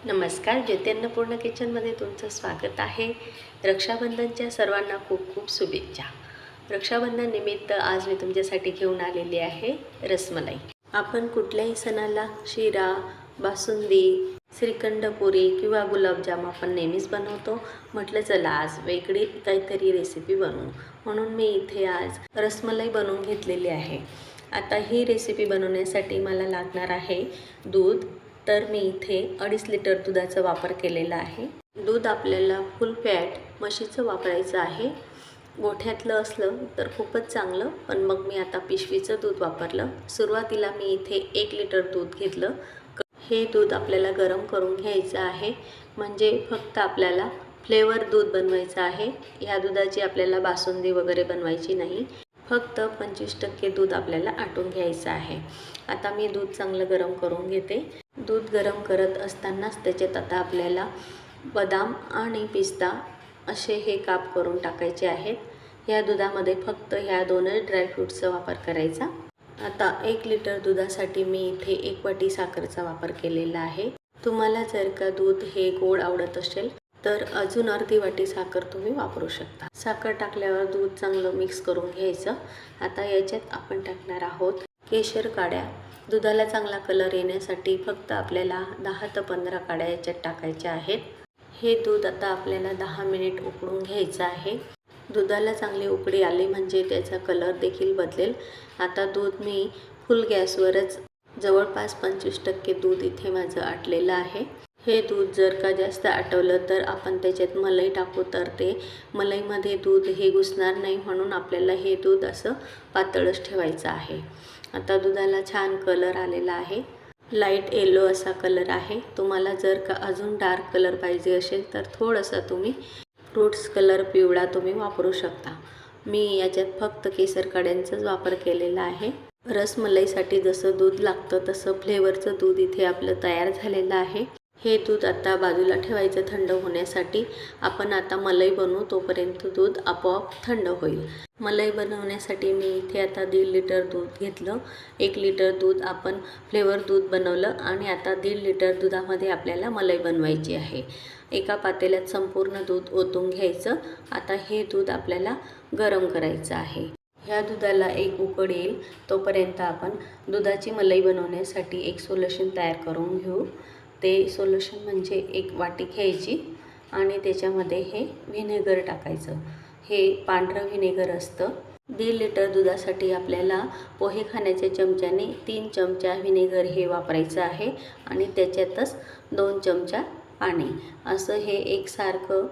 नमस्कार, ज्योती अन्नपूर्ण किचनमध्ये तुमचं स्वागत आहे. रक्षाबंधनच्या सर्वांना खूप खूप शुभेच्छा. रक्षाबंधन निमित्त आज मी तुमच्यासाठी घेऊन आलेली आहे रसमलाई. आपण कुठल्याही सणाला शिरा, बासुंदी, श्रीखंड पुरी किंवा गुलाबजाम आपण नेहमीच बनवतो. म्हटलं चला आज वेगळी काहीतरी रेसिपी बनवू, म्हणून मी इथे आज रसमलाई बनवून घेतलेली आहे. आता ही रेसिपी बनवण्यासाठी मला लागणार आहे दूध. तर मी इथे 2.5 लिटर दुधाचा वापर केलेला आहे. दूध आपल्याला फुल फॅट म्हशीचं वापरायचं आहे. गोठ्यातलं असलं तर खूपच चांगलं, पण मग मी आता पिशवीचं दूध वापरलं. सुरुवातीला मी इथे 1 लिटर दूध घेतलं. हे दूध आपल्याला गरम करून घ्यायचं आहे, म्हणजे फक्त आपल्याला फ्लेवर दूध बनवायचं आहे. ह्या दुधाची आपल्याला बासुंदी वगैरे बनवायची नाही, फक्त 25% दूध आपल्याला आटून घ्यायचं आहे. आता मी दूध चांगलं गरम करून घेते. दूध गरम करत असतानाच त्याच्यात आता आपल्याला बदाम आणि पिस्ता असे हे काप करून टाकायचे आहेत. ह्या दुधामध्ये फक्त ह्या 2च ड्रायफ्रूट्सचा वापर करायचा. आता 1 लिटर दुधासाठी मी इथे 1 वाटी साखरेचा वापर केलेला आहे. तुम्हाला जर का दूध हे गोड आवडत असेल तर अजून अर्धी वाटी साखर तुम्ही वापरू शकता. साखर टाकल्यावर दूध चांगलं मिक्स करून घ्यायचं. आता याच्यात आपण टाकणार आहोत केशर काड्या. दुधाला चांगला कलर येण्यासाठी फक्त आपल्याला 10 ते 15 काड्या याच्यात टाकायच्या आहेत. हे दूध आता आपल्याला 10 मिनिट उकळून घ्यायचं आहे. दुधाला चांगली उकळी आली म्हणजे त्याचा कलर देखील बदलेल. आता दूध मी फुल गॅसवरच जवळपास 25% दूध इथे माझं आटलेलं आहे. हे दूध जर का जास्त आटवलं तर आपण त्याच्यात मलाई टाकू, तर ते मलाईमध्ये दूध हे घुसणार नाही, म्हणून आपल्याला हे दूध असं पातळच ठेवायचं आहे. आता दुधाला छान कलर आलेला आहे. लाईट येलो असा कलर आहे. तुम्हाला जर का अजून डार्क कलर पाहिजे असेल तर थोडासा तुम्ही फ्रूट्स कलर पिवळा तुम्ही वापरू शकता. मी याच्यात फक्त केसर काड्यांचाच वापर केलेला आहे. रसमलाईसाठी जसं दूध लागतं तसं फ्लेवरचं दूध इथे आपलं तयार झालेलं आहे. हे दूध आता बाजूला ठेवायचं थंड होण्यासाठी. आपण आता मलाई बनवू, तोपर्यंत दूध आपोआप थंड होईल. मलाई बनवण्यासाठी मी इथे आता 1.5 लिटर दूध घेतलं. 1 लिटर दूध आपण फ्लेवर दूध बनवलं आणि आता 1.5 लिटर दुधामध्ये आपल्याला मलाई बनवायची आहे. एका पातेल्यात संपूर्ण दूध ओतून घ्यायचं. आता हे दूध आपल्याला गरम करायचं आहे. ह्या दुधाला एक उकळ येईल तोपर्यंत आपण दुधाची मलाई बनवण्यासाठी एक सोल्युशन तयार करून घेऊ. ते सोल्युशन म्हणजे 1 वाटी घ्यायची आणि त्याच्यामध्ये हे व्हिनेगर टाकायचं. हे पांढरं व्हिनेगर असतं. 1.5 लिटर दुधासाठी आपल्याला पोहे खाण्याच्या चमच्याने 3 चमचा व्हिनेगर हे वापरायचं आहे आणि त्याच्यातच 2 चमचा पाणी, असं हे एकसारखं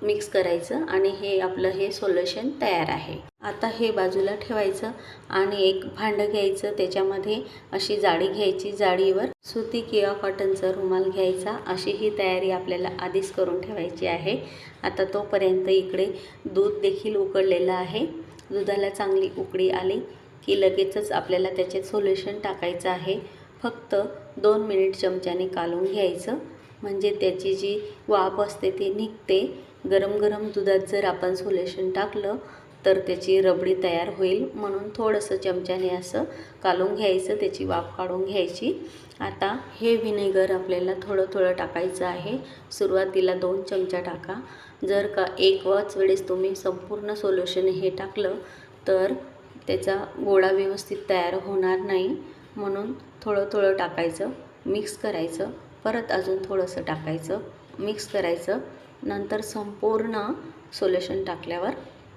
मिक्स करायचं आणि हे आपलं हे सोल्युशन तयार आहे. आता हे बाजूला ठेवायचं आणि एक भांडं घ्यायचं. त्याच्यामध्ये अशी जाळी घ्यायची. जाळीवर सुती किंवा कॉटनचा रुमाल घ्यायचा. अशी ही तयारी आपल्याला आधीच करून ठेवायची आहे. आता तोपर्यंत इकडे दूध देखील उकळलेलं आहे. दुधाला चांगली उकळी आली की लगेचच आपल्याला त्याच्यात सोल्युशन टाकायचं आहे. फक्त 2 मिनिट चमच्याने कालवून घ्यायचं, म्हणजे त्याची जी वाफ असते ती निघते. गरम गरम दुधात जर आपण सोल्युशन टाकलं तर त्याची रबडी तयार होईल, म्हणून थोडंसं चमच्याने असं कालवून घ्यायचं, त्याची वाफ काढून घ्यायची. आता हे व्हिनेगर आपल्याला थोडं थोडं टाकायचं आहे. सुरुवातीला 2 चमचा टाका. जर का एकच वेळेस तुम्ही संपूर्ण सोल्युशन हे टाकलं तर त्याचा गोळा व्यवस्थित तयार होणार नाही, म्हणून थोडं थोडं टाकायचं, मिक्स करायचं, परत अजून थोडंसं टाकायचं, मिक्स करायचं. नंतर संपूर्ण सोल्युशन टाकल्यावर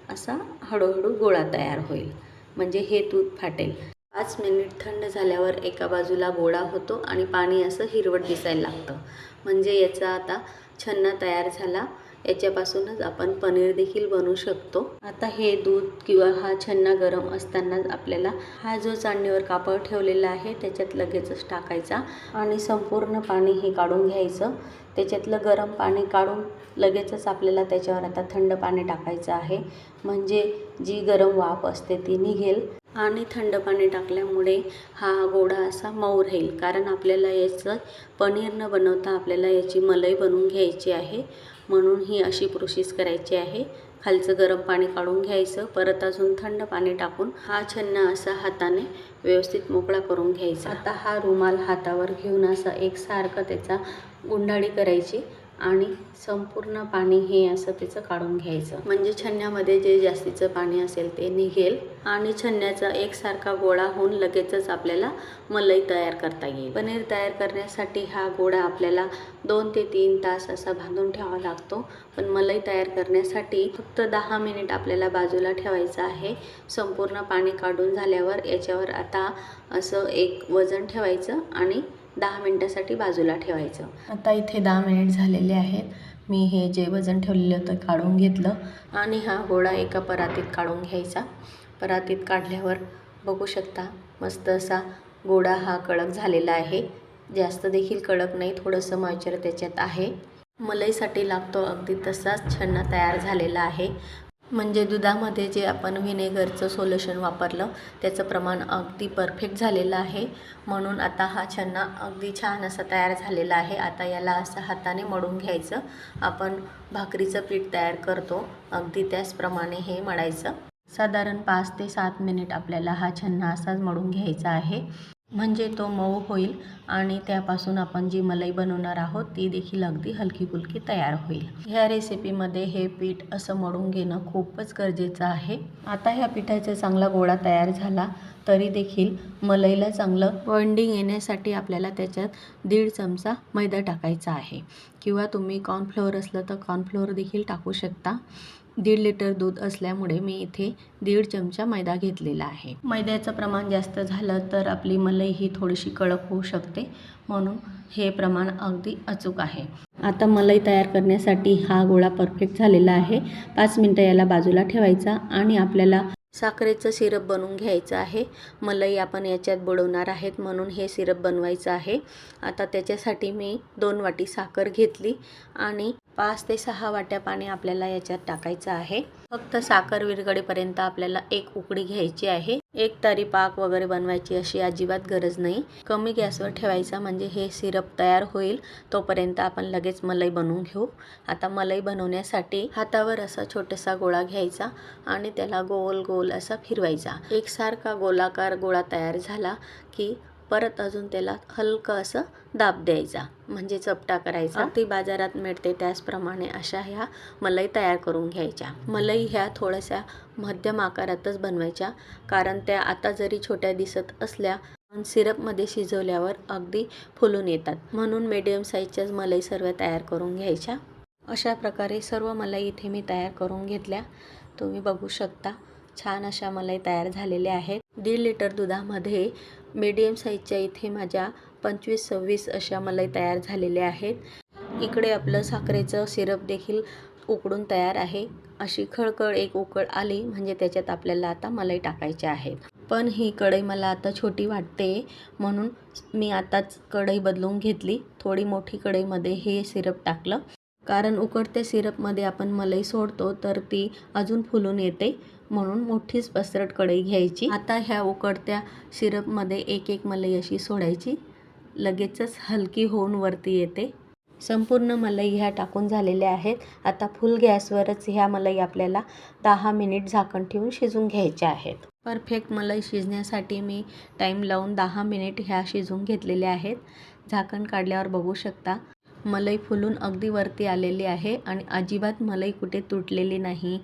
असा हळूहळू गोळा तयार होईल, म्हणजे हे दूध फाटेल. 5 मिनिट थंड झाल्यावर एका बाजूला गोळा होतो आणि पाणी असं हिरवट दिसायला लागतं, म्हणजे याचा आता छन्ना तयार झाला. याच्यापासूनच आपण पनीर देखील बनवू शकतो. आता हे दूध किंवा हा छन्ना गरम असतानाच आपल्याला हा जो चाळणीवर कापड ठेवलेला आहे त्याच्यात लगेचच टाकायचा आणि संपूर्ण पाणी हे काढून घ्यायचं. त्याच्यातलं गरम पाणी काढून लगेचच आपल्याला त्याच्यावर आता थंड पाणी टाकायचं आहे, म्हणजे जी गरम वाफ असते ती निघेल. आणि थंड पाणी टाकल्यामुळे हा गोळा असा मऊ राहील, कारण आपल्याला याचं पनीर न बनवता आपल्याला याची मलाई बनवून घ्यायची आहे, म्हणून ही अशी प्रोसेस करायची आहे. खालचं गरम पाणी काढून घ्यायचं. परत अजून थंड पाणी टाकून हा छन्ना असा हाताने व्यवस्थित मोकळा करून घ्यायचा. आता हा रुमाल हातावर घेऊन असं एकसारखं त्याचा गुंडाळी करायची आणि संपूर्ण पाणी हे असं त्याचं काढून घ्यायचं. म्हणजे छन्न्यामध्ये जे जास्तीचं पाणी असेल ते निघेल आणि छन्न्याचा एकसारखा गोळा होऊन लगेचच आपल्याला मलाई तयार करता येईल. पनीर तयार करण्यासाठी हा गोळा आपल्याला 2 ते 3 तास असा बांधून ठेवावा लागतो. पण मलाई तयार करण्यासाठी फक्त 10 मिनिट आपल्याला बाजूला ठेवायचं आहे. संपूर्ण पाणी काढून झाल्यावर याच्यावर आता असं एक वजन ठेवायचं आणि 10 मिनिटासाठी बाजूला ठेवायचं. आता इथे 10 मिनिट झालेले आहेत. मी हे जे वजन ठेवलेलं होतं काढून घेतलं आणि हा गोळा एका परातीत काढून घ्यायचा. परातीत काढल्यावर बघू शकता मस्त असा गोळा हा कडक झालेला आहे. जास्त देखील कडक नाही, थोडंसं मॉइश्चर त्याच्यात आहे. मलईसाठी लागतो अगदी तसाच छन्ना तयार झालेला आहे. म्हणजे दुधामध्ये जे आपण व्हिनेगरचं सोल्युशन वापरलं त्याचं प्रमाण अगदी परफेक्ट झालेलं आहे. म्हणून आता हा छन्ना अगदी छान असा तयार झालेला आहे. आता याला असं हाताने मळून घ्यायचं. आपण भाकरीचं पीठ तयार करतो अगदी त्याचप्रमाणे हे मळायचं. साधारण 5 ते 7 मिनिट आपल्याला हा छन्ना असाच मळून घ्यायचा आहे. म्हणजे तो मऊ होईल आणि त्यापासून आपण जी मलाई बनवणार आहोत ती देखील अगदी हलकी फुलकी तयार होईल. ह्या रेसिपीमध्ये हे पीठ असं मळून घेणं खूपच गरजेचं आहे. आता ह्या पिठाचा चांगला गोळा तयार झाला तरी देखील मलईला चांगलं बाइंडिंग येण्यासाठी आपल्याला त्याच्यात 1.5 चमचा मैदा टाकायचा आहे. किंवा तुम्ही कॉर्नफ्लोअर असलं तर कॉर्नफ्लोअर देखील टाकू शकता. 1.5 लिटर दूध असल्यामुळे मी इथे 1.5 चमचा मैदा घेतलेला आहे. मैद्याचं प्रमाण जास्त झालं तर आपली मलाई ही थोडीशी कडक होऊ शकते, म्हणून हे प्रमाण अगदी अचूक आहे. आता मलाई तयार करण्यासाठी हा गोळा परफेक्ट झालेला आहे. 5 मिनिटं याला बाजूला ठेवायचा आणि आपल्याला साखरेचं सिरप बनवून घ्यायचं आहे. मलाई आपण याच्यात बुडवणार आहेत म्हणून हे सिरप बनवायचं आहे. आता त्याच्यासाठी मी 2 वाटी साखर घेतली आणि 5 ते 6 वाट्या पाणी आपल्याला याच्यात टाकायचं आहे. फक्त साखर विरघळेपर्यंत आपल्याला एक उकळी घ्यायची आहे. एक तारी पाक वगैरे बनवायची अशी अजिबात गरज नाही. कमी गॅसवर ठेवायचा म्हणजे हे सिरप तयार होईल. तोपर्यंत आपण लगेच मलाई बनवून घेऊ. आता मलाई बनवण्यासाठी हातावर असा छोटासा गोळा घ्यायचा आणि त्याला गोल गोल असा फिरवायचा. एकसारखा गोलाकार गोळा तयार झाला की परत अजून त्याला हलकं असं दाब द्यायचा म्हणजे चपटा करायचा. ती बाजारात मिळते त्याचप्रमाणे अशा ह्या मलाई तयार करून घ्यायच्या. मलाई ह्या थोड्याशा मध्यम आकारातच बनवायच्या, कारण त्या आता जरी छोट्या दिसत असल्या पण सिरपमध्ये शिजवल्यावर अगदी फुलून येतात. म्हणून मीडियम साईजच्याच मलाई सर्व तयार करून घ्यायच्या. अशा प्रकारे सर्व मलाई इथे मी तयार करून घेतल्या. तुम्ही बघू शकता छान अशा मलाई तयार झालेल्या आहेत. 1.5 लिटर दुधामध्ये मीडियम साईजच्या इथे माझ्या 25-26 अशा मलाई तयार झालेल्या आहेत. इकडे आपलं साखरेचं सिरप देखील उकळून तयार आहे. अशी खळखळ एक उकळ आली म्हणजे त्याच्यात आपल्याला आता मलाई टाकायची आहेत. पण ही कढई मला आता छोटी वाटते म्हणून मी आताच कढई बदलून घेतली. थोडी मोठी कढईमध्ये हे सिरप टाकलं, कारण उकळत्या सिरपमध्ये आपण मलाई सोडतो तर ती अजून फुलून येते, म्हणून मोठीच पसरट कढई घ्यायची. आता ह्या उकळत्या सिरपमध्ये एक एक मलाई अशी सोडायची. लगेचच हलकी होऊन वरती येते. संपूर्ण मलाई ह्या टाकून झालेल्या आहेत. आता फुल गॅसवरच ह्या मलाई आपल्याला 10 मिनिट झाकण ठेवून शिजून घ्यायच्या आहेत. परफेक्ट मलाई शिजण्यासाठी मी टाईम लावून 10 मिनिट ह्या शिजून घेतलेल्या आहेत. झाकण काढल्यावर बघू शकता मलाई फुलून अगदी वरती आलेली आहे आणि अजिबात मलाई कुठे तुटलेली नाही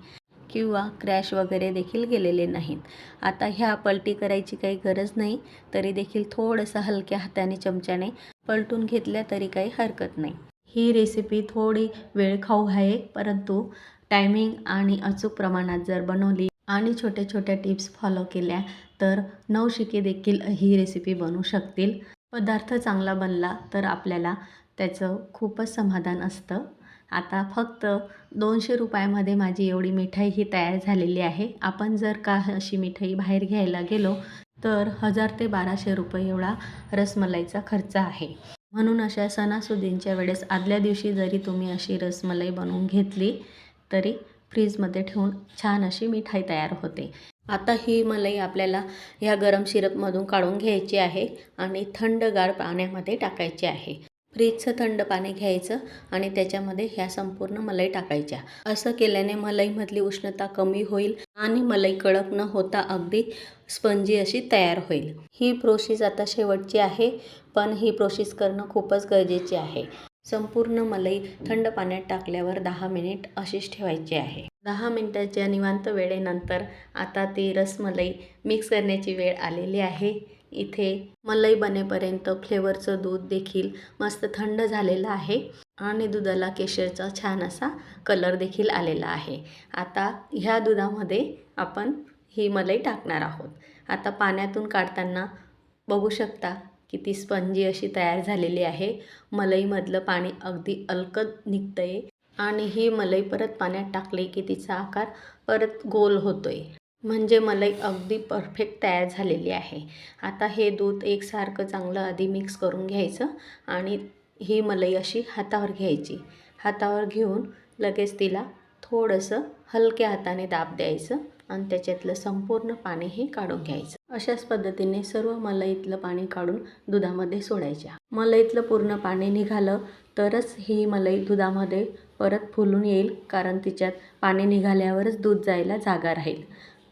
किंवा क्रॅश वगैरे देखील गेलेले नाहीत. आता ह्या पलटी करायची काही गरज नाही, तरी देखील थोडंसं हलक्या हाताने चमच्याने पलटून घेतल्या तरी काही हरकत नाही. ही रेसिपी थोडी वेळखाऊ आहे, परंतु टायमिंग आणि अचूक प्रमाणात जर बनवली आणि छोट्या छोट्या टिप्स फॉलो केल्या तर नवशिके देखील ही रेसिपी बनवू शकतील. पदार्थ चांगला बनला तर आपल्याला त्याचं खूपच समाधान असतं. आता फक्त 200 रुपयामध्ये माझी एवढी मिठाई ही तयार झालेली आहे. आपण जर का अशी मिठाई बाहेर घ्यायला गेलो तर 1000 ते 1200 रुपये एवढा रसमलाईचा खर्च आहे. म्हणून अशा सणासुदींच्या वेळेस आदल्या दिवशी जरी तुम्ही अशी रसमलाई बनवून घेतली तरी फ्रीजमध्ये ठेवून छान अशी मिठाई तयार होते. आता ही मलाई आपल्याला ह्या गरम सिरपमधून काढून घ्यायची आहे आणि थंडगार पाण्यामध्ये टाकायची आहे. फ्रीजचं थंड पाणी घ्यायचं आणि त्याच्यामध्ये ह्या संपूर्ण मलाई टाकायच्या. असं केल्याने मलईमधली उष्णता कमी होईल आणि मलाई कडक न होता अगदी स्पंजी अशी तयार होईल. ही प्रोसेस आता शेवटची आहे, पण ही प्रोसेस करणं खूपच गरजेचे आहे. संपूर्ण मलाई थंड पाण्यात टाकल्यावर 10 मिनिट अशीच ठेवायची आहे. 10 मिनिटाच्या निवांत वेळेनंतर आता ती रसमलाई मिक्स करण्याची वेळ आलेली आहे. इथे मलाई बनेपर्यंत फ्लेवरचं दूध देखील मस्त थंड झालेलं आहे आणि दुधाला केशरचा छान असा कलर देखील आलेला आहे. आता ह्या दुधामध्ये आपण ही मलाई टाकणार आहोत. आता पाण्यातून काढताना बघू शकता किती स्पंजी अशी तयार झालेली आहे. मलईमधलं पाणी अगदी अलकद निघतं आहे आणि ही मलाई परत पाण्यात टाकली की तिचा आकार परत गोल होतोय. म्हणजे मलाई अगदी परफेक्ट तयार झालेली आहे. आता हे दूध एकसारखं चांगलं आधी मिक्स करून घ्यायचं आणि ही मलाई अशी हातावर घ्यायची. हातावर घेऊन लगेच तिला थोडंसं हलक्या हाताने दाब द्यायचं आणि त्याच्यातलं संपूर्ण पाणी हे काढून घ्यायचं. अशाच पद्धतीने सर्व मलईतलं पाणी काढून दुधामध्ये सोडायच्या. मलईतलं पूर्ण पाणी निघालं तरच ही मलाई दुधामध्ये परत फुलून येईल, कारण तिच्यात पाणी निघाल्यावरच दूध जायला जागा राहील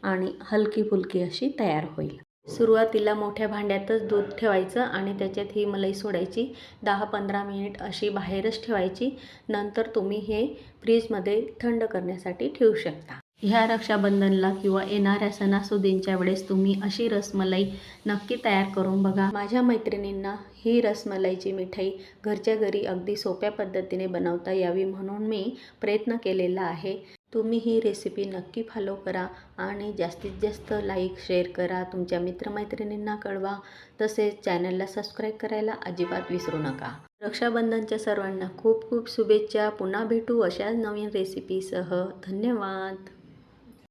आणि हलकी फुलकी अशी तयार होईल. सुरुवातीला मोठ्या भांड्यातच दूध ठेवायचं आणि त्याच्यात ही मलाई सोडायची. 10-15 मिनिट अशी बाहेरच ठेवायची. नंतर तुम्ही हे फ्रीजमध्ये थंड करण्यासाठी ठेवू शकता. ह्या रक्षाबंधनला किंवा येणाऱ्या सणासुदींच्या वेळेस तुम्ही अशी रसमलाई नक्की तयार करून बघा. माझ्या मैत्रिणींना ही रसमलाईची मिठाई घरच्या घरी अगदी सोप्या पद्धतीने बनवता यावी म्हणून मी प्रयत्न केलेला आहे. तुम्ही ही रेसिपी नक्की फॉलो करा आणि जास्तीत जास्त लाईक शेअर करा, तुमच्या मित्रमैत्रिणींना कळवा. तसेच चॅनलला सबस्क्राईब करायला अजिबात विसरू नका. रक्षाबंधनच्या सर्वांना खूप खूप शुभेच्छा. पुन्हा भेटू अशाच नवीन रेसिपीसह. धन्यवाद.